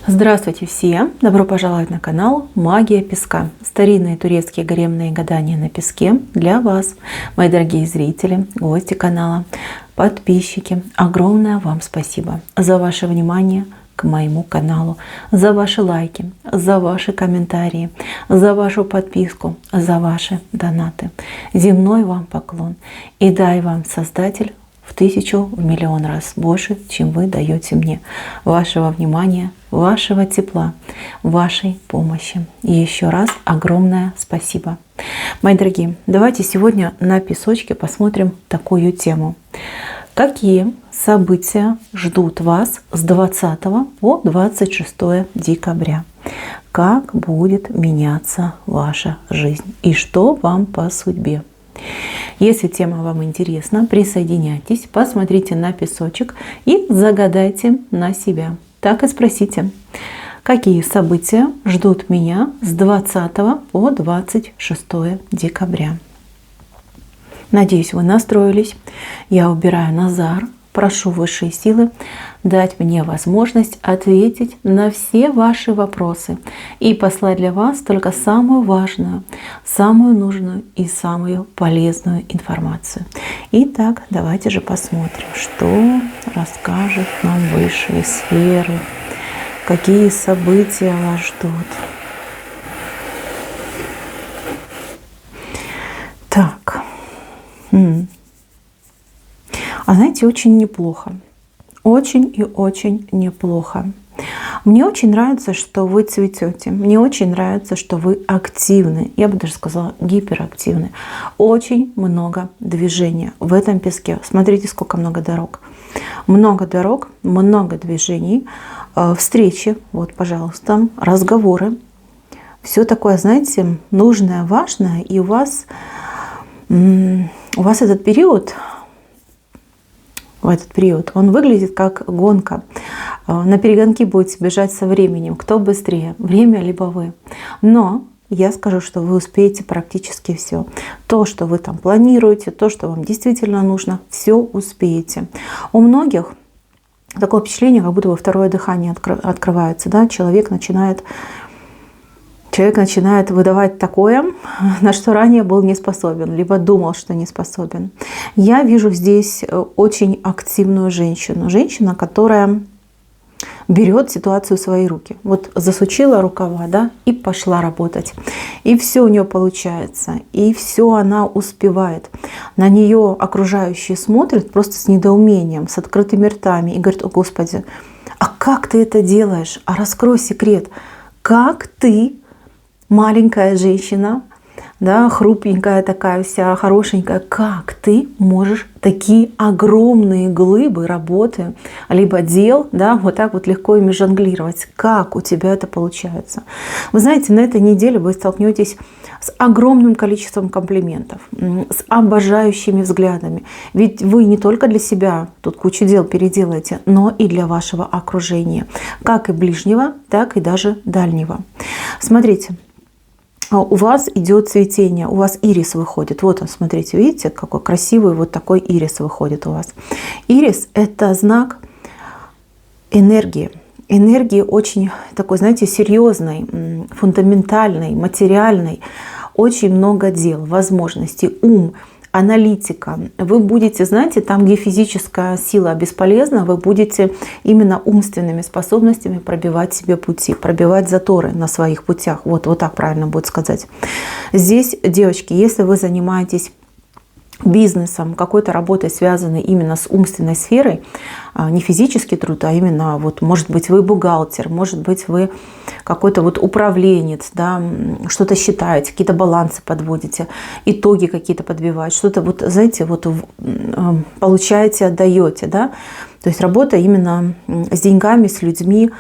Здравствуйте все! Добро пожаловать на канал Магия Песка. Старинные турецкие гаремные гадания на песке для вас, мои дорогие зрители, гости канала, подписчики. Огромное вам спасибо за ваше внимание к моему каналу, за ваши лайки, за ваши комментарии, за вашу подписку, за ваши донаты. Земной вам поклон. И дай вам Создатель в 1000, в миллион раз больше, чем вы даете мне. Вашего внимания, вашего тепла, вашей помощи. И еще раз огромное спасибо. Мои дорогие, давайте сегодня на песочке посмотрим такую тему. Какие события ждут вас с 20 по 26 декабря? Как будет меняться ваша жизнь? И что вам по судьбе? Если тема вам интересна, присоединяйтесь, посмотрите на песочек и загадайте на себя. Так и спросите, какие события ждут меня с 20 по 26 декабря. Надеюсь, вы настроились. Я убираю Назар. Прошу высшие силы дать мне возможность ответить на все ваши вопросы и послать для вас только самую важную, самую нужную и самую полезную информацию. Итак, давайте же посмотрим, что расскажут нам высшие сферы, какие события вас ждут. Так. А знаете, очень неплохо. Очень и очень неплохо. Мне очень нравится, что вы цветете. Мне очень нравится, что вы активны. Я бы даже сказала, гиперактивны. Очень много движения в этом песке. Смотрите, сколько много дорог. Много дорог, много движений, встречи, вот, пожалуйста, разговоры. Все такое, знаете, нужное, важное. И у вас этот период... В этот период он выглядит как гонка. На перегонки будете бежать со временем. Кто быстрее? Время либо вы. Но я скажу, что вы успеете практически все. То, что вы там планируете, то, что вам действительно нужно, все успеете. У многих такое впечатление, как будто бы второе дыхание открывается. Да? Человек начинает выдавать такое, на что ранее был не способен, либо думал, что не способен. Я вижу здесь очень активную женщину. Женщина, которая берет ситуацию в свои руки. Вот засучила рукава, да, и пошла работать. И все у нее получается. И все она успевает. На нее окружающие смотрят просто с недоумением, с открытыми ртами. И говорят: о Господи, а как ты это делаешь? А раскрой секрет. Как ты, маленькая женщина, да, хрупенькая такая вся, хорошенькая, как ты можешь такие огромные глыбы работы, либо дел, да, вот так вот легко ими жонглировать? Как у тебя это получается? Вы знаете, на этой неделе вы столкнетесь с огромным количеством комплиментов, с обожающими взглядами. Ведь вы не только для себя тут кучу дел переделаете, но и для вашего окружения, как и ближнего, так и даже дальнего. Смотрите. У вас идет цветение, у вас ирис выходит. Вот он, смотрите, видите, какой красивый вот такой ирис выходит у вас. Ирис – это знак энергии. Энергии очень такой, знаете, серьезной, фундаментальной, материальной. Очень много дел, возможностей, ум, аналитика. Вы будете, знаете, там, где физическая сила бесполезна, вы будете именно умственными способностями пробивать себе пути, пробивать заторы на своих путях. Вот так правильно будет сказать. Здесь, девочки, если вы занимаетесь бизнесом, какой-то работой, связанной именно с умственной сферой, не физический труд, а именно, вот, может быть, вы бухгалтер, может быть, вы какой-то вот управленец, да, что-то считаете, какие-то балансы подводите, итоги какие-то подбиваете, что-то вот, знаете, вот получаете, отдаете, да, то есть работа именно с деньгами, с людьми,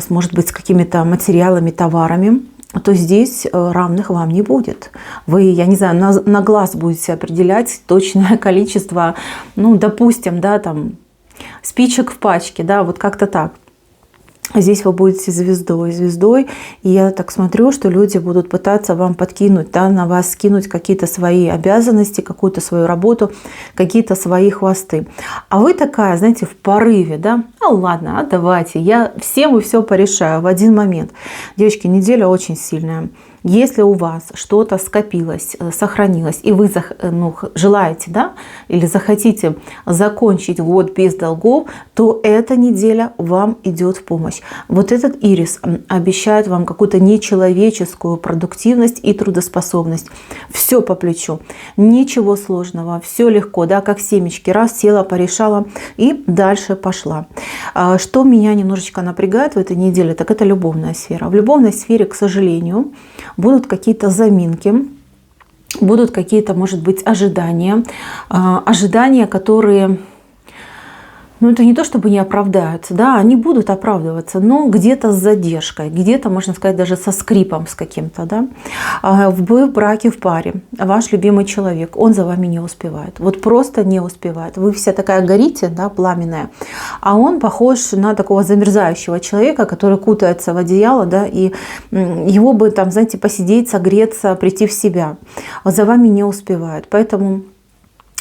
может быть, с какими-то материалами, товарами, то здесь равных вам не будет. Вы, я не знаю, на глаз будете определять точное количество, ну, допустим, да, там, спичек в пачке, да, вот как-то так. Здесь вы будете звездой, и я так смотрю, что люди будут пытаться вам подкинуть, да, на вас скинуть какие-то свои обязанности, какую-то свою работу, какие-то свои хвосты. А вы такая, знаете, в порыве, да, ладно, давайте, я всем и все порешаю в один момент. Девочки, неделя очень сильная. Если у вас что-то скопилось, сохранилось, и вы желаете, да, или захотите закончить год без долгов, то эта неделя вам идет в помощь. Вот этот ирис обещает вам какую-то нечеловеческую продуктивность и трудоспособность. Все по плечу, ничего сложного, все легко, да, как семечки, раз села, порешала и дальше пошла. Что меня немножечко напрягает в этой неделе, так это любовная сфера. В любовной сфере, к сожалению, будут какие-то заминки, будут какие-то, может быть, ожидания, которые, это не то чтобы не оправдаются, да, они будут оправдываться, но где-то с задержкой, где-то, можно сказать, даже со скрипом с каким-то, да. Вы в браке, в паре, ваш любимый человек, он за вами не успевает, вот просто не успевает. Вы вся такая горите, да, пламенная, а он похож на такого замерзающего человека, который кутается в одеяло, да, и его бы там, знаете, посидеть, согреться, прийти в себя. Вот за вами не успевает, поэтому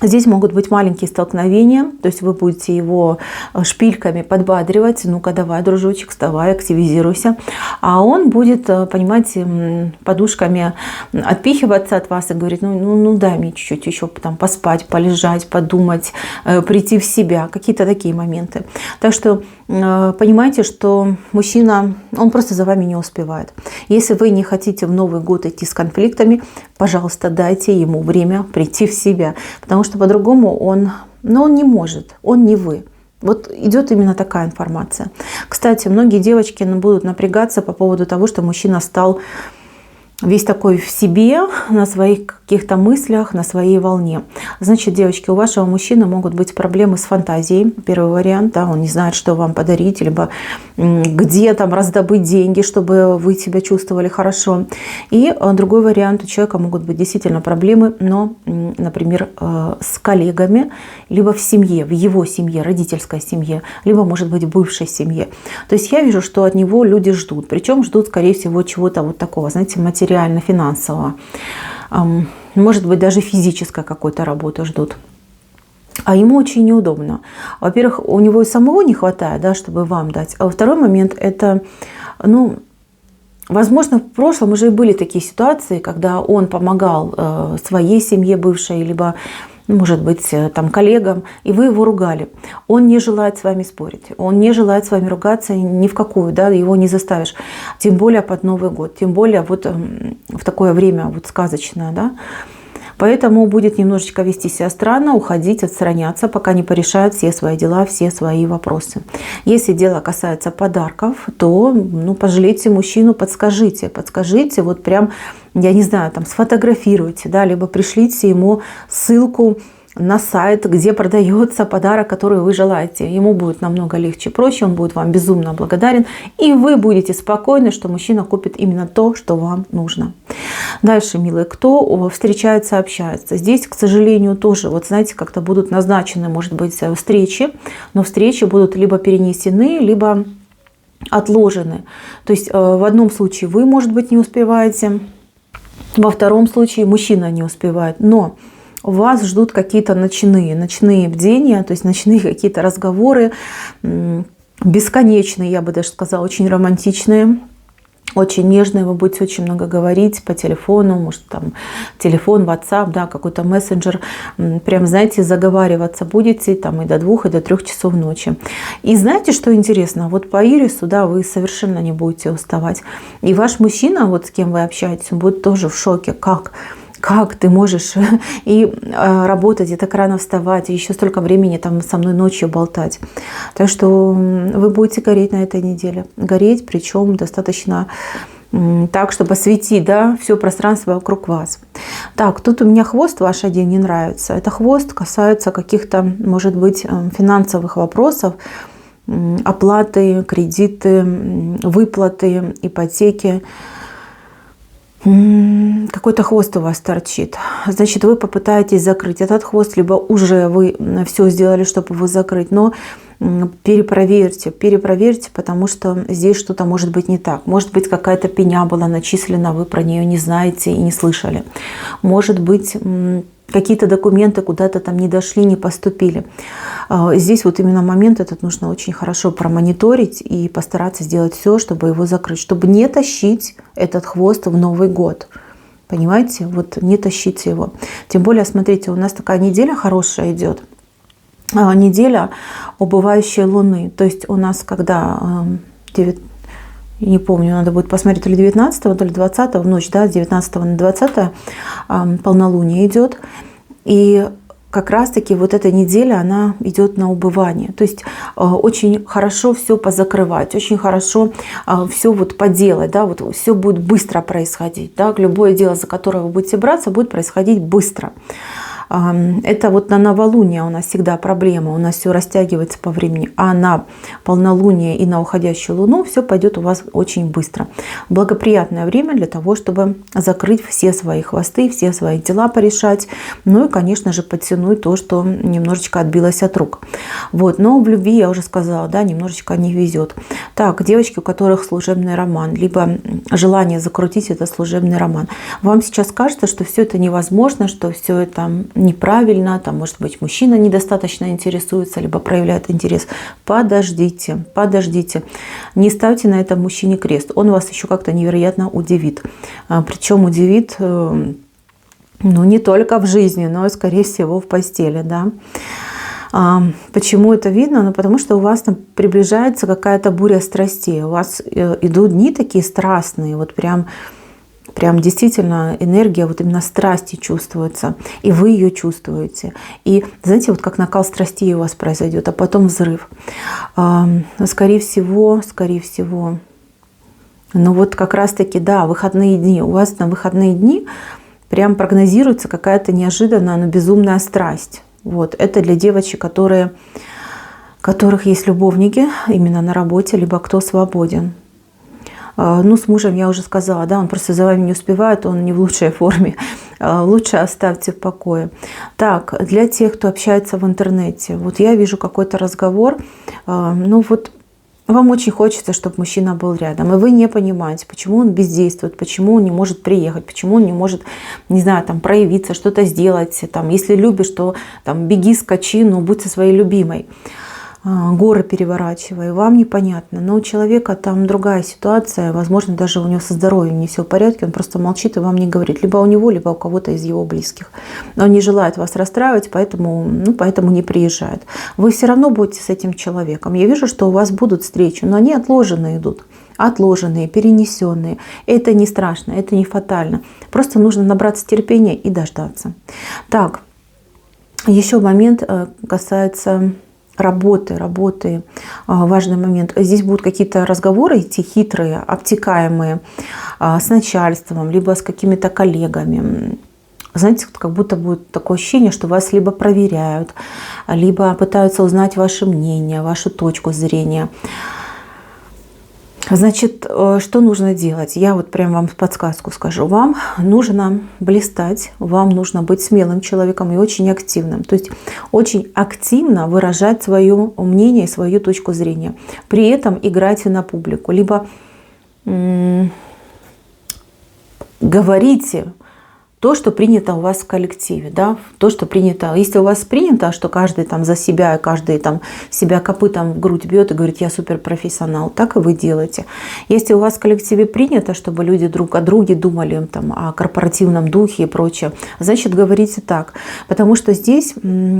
здесь могут быть маленькие столкновения, то есть вы будете его шпильками подбадривать, ну-ка давай, дружочек, вставай, активизируйся. А он будет, понимаете, подушками отпихиваться от вас и говорить, ну дай мне чуть-чуть еще там поспать, полежать, подумать, прийти в себя, какие-то такие моменты. Так что понимаете, что мужчина, он просто за вами не успевает. Если вы не хотите в Новый год идти с конфликтами, пожалуйста, дайте ему время прийти в себя, потому что по-другому он не может, он не вы. Вот идет именно такая информация. Кстати, многие девочки будут напрягаться по поводу того, что мужчина стал весь такой в себе, на своих каких-то мыслях, на своей волне. Значит, девочки, у вашего мужчины могут быть проблемы с фантазией. Первый вариант, да, он не знает, что вам подарить, либо где там раздобыть деньги, чтобы вы себя чувствовали хорошо. И другой вариант, у человека могут быть действительно проблемы, но, например, с коллегами, либо в семье, в его семье, родительской семье, либо, может быть, в бывшей семье. То есть я вижу, что от него люди ждут. Причем ждут, скорее всего, чего-то вот такого, знаете, материально-финансового. Может быть, даже физической какой-то работы ждут. А ему очень неудобно. Во-первых, у него и самого не хватает, да, чтобы вам дать. А второй момент – это, возможно, в прошлом уже и были такие ситуации, когда он помогал своей семье бывшей, либо, может быть, там, коллегам, и вы его ругали. Он не желает с вами спорить, он не желает с вами ругаться ни в какую, да, его не заставишь. Тем более под Новый год, тем более вот в такое время вот сказочное, да. Поэтому будет немножечко вести себя странно, уходить, отстраняться, пока не порешают все свои дела, все свои вопросы. Если дело касается подарков, то пожалейте мужчину, подскажите, вот прям, я не знаю, там сфотографируйте, да, либо пришлите ему ссылку на сайт, где продается подарок, который вы желаете. Ему будет намного легче, проще, он будет вам безумно благодарен, и вы будете спокойны, что мужчина купит именно то, что вам нужно. Дальше, милые, кто встречается, общается. Здесь, к сожалению, тоже, вот знаете, как-то будут назначены, может быть, встречи, но встречи будут либо перенесены, либо отложены. То есть в одном случае вы, может быть, не успеваете, во втором случае мужчина не успевает, но вас ждут какие-то ночные бдения, то есть ночные какие-то разговоры, бесконечные, я бы даже сказала, очень романтичные, очень нежные. Вы будете очень много говорить по телефону, может там телефон, WhatsApp, да, какой-то мессенджер. Прям, знаете, заговариваться будете там и до 2, и до 3 часов ночи. И знаете, что интересно? Вот по ирису, да, вы совершенно не будете уставать. И ваш мужчина, вот с кем вы общаетесь, он будет тоже в шоке. Как ты можешь и работать, и так рано вставать, и еще столько времени там со мной ночью болтать. Так что вы будете гореть на этой неделе. Гореть, причем достаточно так, чтобы осветить, да, все пространство вокруг вас. Так, тут у меня хвост ваш один не нравится. Это хвост касается каких-то, может быть, финансовых вопросов, оплаты, кредиты, выплаты, ипотеки. Какой-то хвост у вас торчит. Значит, вы попытаетесь закрыть этот хвост, либо уже вы все сделали, чтобы его закрыть, но перепроверьте, потому что здесь что-то может быть не так. Может быть, какая-то пеня была начислена, вы про нее не знаете и не слышали. Может быть, какие-то документы куда-то там не дошли, не поступили. Здесь вот именно момент этот нужно очень хорошо промониторить и постараться сделать все, чтобы его закрыть, чтобы не тащить этот хвост в Новый год. Понимаете? Вот не тащите его. Тем более, смотрите, у нас такая неделя хорошая идет. Неделя убывающей Луны. То есть у нас когда... не помню, надо будет посмотреть, то ли 19, то ли 20 в ночь, да, с 19 на 20 полнолуние идет. И как раз-таки вот эта неделя, она идет на убывание. То есть очень хорошо все позакрывать, очень хорошо все вот поделать, да, вот все будет быстро происходить, да, любое дело, за которое вы будете браться, будет происходить быстро. Это вот на новолуние у нас всегда проблема, у нас все растягивается по времени, а на полнолуние и на уходящую луну все пойдет у вас очень быстро. Благоприятное время для того, чтобы закрыть все свои хвосты, все свои дела порешать, ну и, конечно же, подтянуть то, что немножечко отбилось от рук. Вот, но в любви, я уже сказала, да, немножечко не везет. Так, девочки, у которых служебный роман, либо желание закрутить этот служебный роман, вам сейчас кажется, что все это невозможно, что все это неправильно, там, может быть, мужчина недостаточно интересуется, либо проявляет интерес. Подождите, подождите. Не ставьте на этом мужчине крест. Он вас еще как-то невероятно удивит. Причем удивит, ну, не только в жизни, но и, скорее всего, в постели, да. Почему это видно? Ну, потому что у вас там приближается какая-то буря страстей. У вас идут дни такие страстные, вот прям действительно энергия, вот именно страсти чувствуется, и вы ее чувствуете. И знаете, вот как накал страстей у вас произойдет, а потом взрыв. Скорее всего, ну вот как раз-таки, да, выходные дни. У вас на выходные дни прям прогнозируется какая-то неожиданная, но безумная страсть. Вот, это для девочек, которых есть любовники именно на работе, либо кто свободен. Ну, с мужем я уже сказала, да, он просто за вами не успевает, он не в лучшей форме. Лучше оставьте в покое. Так, для тех, кто общается в интернете, вот я вижу какой-то разговор, ну вот вам очень хочется, чтобы мужчина был рядом, и вы не понимаете, почему он бездействует, почему он не может приехать, почему он не может, не знаю, там, проявиться, что-то сделать, там, если любишь, то там, беги, скачи, но будь со своей любимой. Горы переворачивая, вам непонятно, но у человека там другая ситуация, возможно, даже у него со здоровьем не все в порядке, он просто молчит и вам не говорит, либо у него, либо у кого-то из его близких. Но он не желает вас расстраивать, поэтому не приезжает. Вы все равно будете с этим человеком. Я вижу, что у вас будут встречи, но они отложенные идут. Отложенные, перенесенные. Это не страшно, это не фатально. Просто нужно набраться терпения и дождаться. Так, еще момент касается работы, важный момент. Здесь будут какие-то разговоры идти хитрые, обтекаемые с начальством, либо с какими-то коллегами. Знаете, как будто будет такое ощущение, что вас либо проверяют, либо пытаются узнать ваше мнение, вашу точку зрения. Значит, что нужно делать? Я вот прям вам подсказку скажу. Вам нужно блистать, вам нужно быть смелым человеком и очень активным. То есть очень активно выражать свое мнение и свою точку зрения. При этом играйте на публику. Либо говорите то, что принято у вас в коллективе, да, то, что принято. Если у вас принято, что каждый там за себя, каждый там себя копытом в грудь бьет и говорит, я суперпрофессионал, так и вы делаете. Если у вас в коллективе принято, чтобы люди друг о друге думали там, о корпоративном духе и прочее, значит, говорите так. Потому что здесь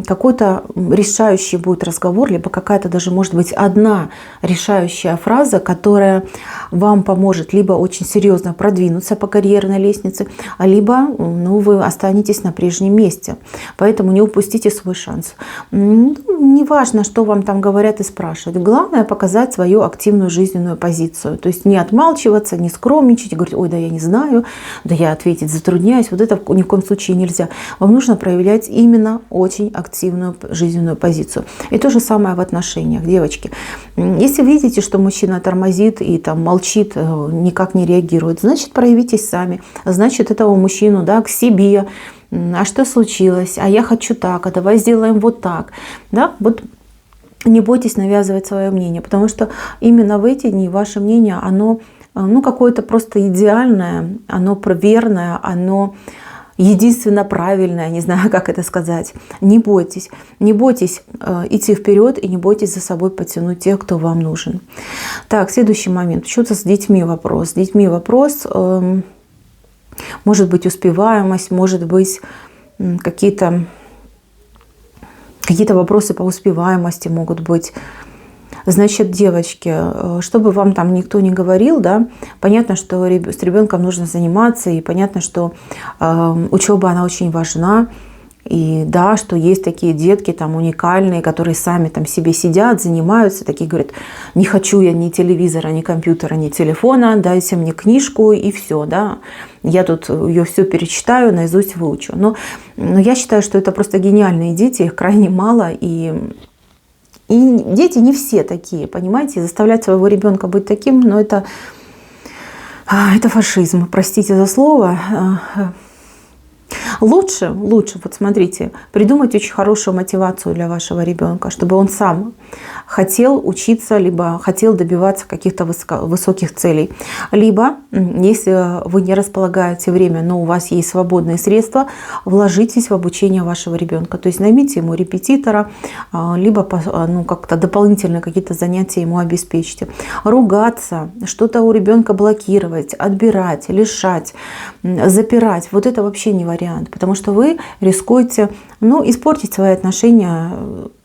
какой-то решающий будет разговор, либо какая-то даже, может быть, одна решающая фраза, которая вам поможет либо очень серьезно продвинуться по карьерной лестнице, либо ну, вы останетесь на прежнем месте. Поэтому не упустите свой шанс. Не важно, что вам там говорят и спрашивают. Главное показать свою активную жизненную позицию. То есть не отмалчиваться, не скромничать, говорить: ой, да я не знаю, да я ответить затрудняюсь. Вот это ни в коем случае нельзя. Вам нужно проявлять именно очень активную жизненную позицию. И то же самое в отношениях, девочки. Если видите, что мужчина тормозит и там молчит, никак не реагирует, значит, проявитесь сами. Значит, этого мужчину, да, к себе. А что случилось? А я хочу так, а давай сделаем вот так. Да? Вот не бойтесь навязывать свое мнение, потому что именно в эти дни ваше мнение, оно какое-то просто идеальное, оно верное, оно единственно правильное, не знаю, как это сказать. Не бойтесь идти вперед и не бойтесь за собой подтянуть тех, кто вам нужен. Так, следующий момент. Почему-то с детьми вопрос. С детьми вопрос, может быть, успеваемость, может быть, какие-то вопросы по успеваемости могут быть. Значит, девочки, чтобы вам там никто не говорил, да, понятно, что с ребенком нужно заниматься, и понятно, что учеба, она очень важна. И да, что есть такие детки там уникальные, которые сами там себе сидят, занимаются, такие говорят: не хочу я ни телевизора, ни компьютера, ни телефона, дайте мне книжку и все, да. Я тут ее все перечитаю, наизусть выучу. Но я считаю, что это просто гениальные дети, их крайне мало, и дети не все такие, понимаете, заставлять своего ребенка быть таким, но это фашизм, простите за слово. Лучше, вот смотрите, придумать очень хорошую мотивацию для вашего ребенка, чтобы он сам хотел учиться, либо хотел добиваться каких-то высоких целей. Либо, если вы не располагаете время, но у вас есть свободные средства, вложитесь в обучение вашего ребенка. То есть наймите ему репетитора, либо как-то дополнительные какие-то занятия ему обеспечьте. Ругаться, что-то у ребенка блокировать, отбирать, лишать, запирать. Вот это вообще не вариант, потому что вы рискуете испортить свои отношения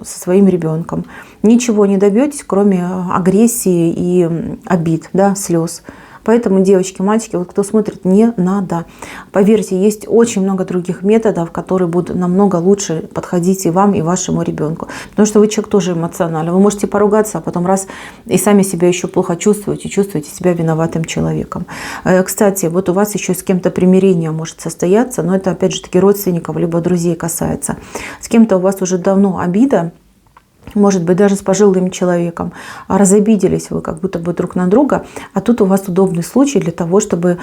со своим ребенком. Ничего не добьетесь, кроме агрессии и обид, да, слез. Поэтому, девочки, мальчики, вот кто смотрит, не надо. Поверьте, есть очень много других методов, которые будут намного лучше подходить и вам, и вашему ребенку. Потому что вы человек тоже эмоциональный. Вы можете поругаться, а потом раз и сами себя еще плохо чувствуете себя виноватым человеком. Кстати, вот у вас еще с кем-то примирение может состояться, но это опять же таки родственников либо друзей касается. С кем-то у вас уже давно обида, может быть, даже с пожилым человеком, разобиделись вы как будто бы друг на друга, а тут у вас удобный случай для того, чтобы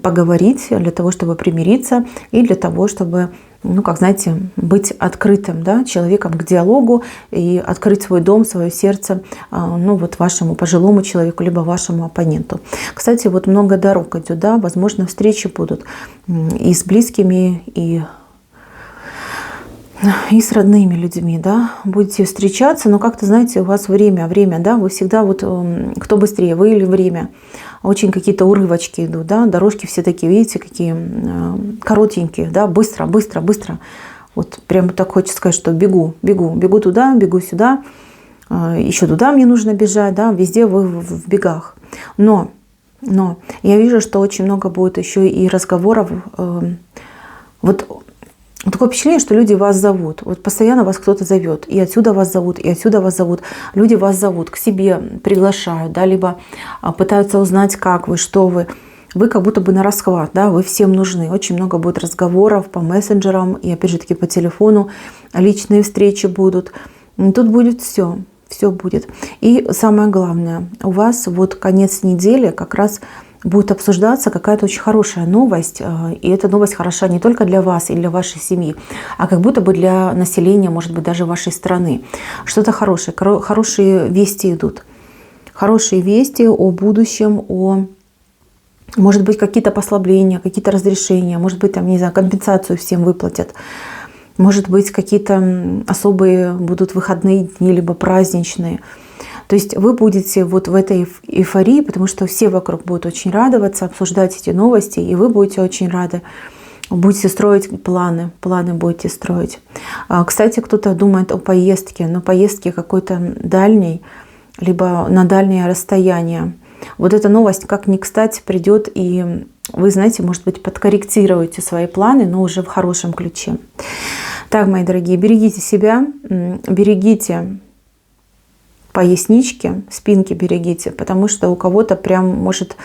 поговорить, для того, чтобы примириться и для того, чтобы, быть открытым, да, человеком к диалогу и открыть свой дом, свое сердце, вашему пожилому человеку, либо вашему оппоненту. Кстати, вот много дорог идет, да, возможно, встречи будут и с близкими, и с родными людьми, да, будете встречаться, но как-то, знаете, у вас время, да, вы всегда кто быстрее, вы или время, очень какие-то урывочки идут, да, дорожки все такие, видите, какие коротенькие, да, быстро, вот прямо так хочется сказать, что бегу туда, бегу сюда, еще туда мне нужно бежать, да, везде вы в бегах, но я вижу, что очень много будет еще и разговоров, такое впечатление, что люди вас зовут. Вот постоянно вас кто-то зовет. И отсюда вас зовут, и отсюда вас зовут. Люди вас зовут, к себе приглашают, да, либо пытаются узнать, как вы, что вы. Вы как будто бы на расхват, да, вы всем нужны. Очень много будет разговоров по мессенджерам и, опять же таки, по телефону. Личные встречи будут. Тут будет все будет. И самое главное, у вас вот конец недели как раз будет обсуждаться какая-то очень хорошая новость, и эта новость хороша не только для вас и для вашей семьи, а как будто бы для населения, может быть, даже вашей страны. Что-то хорошее, хорошие вести идут. Хорошие вести о будущем, может быть, какие-то послабления, какие-то разрешения, может быть, там, не знаю, компенсацию всем выплатят. Может быть, какие-то особые будут выходные дни, либо праздничные. То есть вы будете вот в этой эйфории, потому что все вокруг будут очень радоваться, обсуждать эти новости, и вы будете очень рады. Будете строить планы будете строить. Кстати, кто-то думает о поездке, но поездке какой-то дальней, либо на дальнее расстояние. вот эта новость как ни кстати придет, и вы, знаете, может быть, подкорректируете свои планы, но уже в хорошем ключе. Так, мои дорогие, берегите себя, берегите пояснички, спинки берегите, потому что у кого-то прям может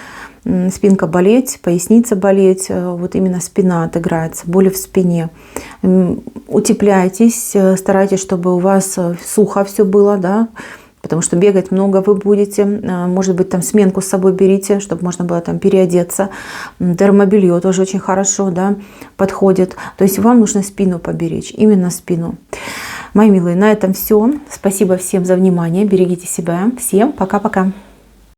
спинка болеть, поясница болеть, вот именно спина отыграется, боли в спине. Утепляйтесь, старайтесь, чтобы у вас сухо все было, да, потому что бегать много вы будете. Может быть, там сменку с собой берите, чтобы можно было там переодеться. Термобелье тоже очень хорошо, да, подходит. То есть вам нужно спину поберечь, именно спину. Мои милые, на этом все. Спасибо всем за внимание. Берегите себя. Всем пока-пока.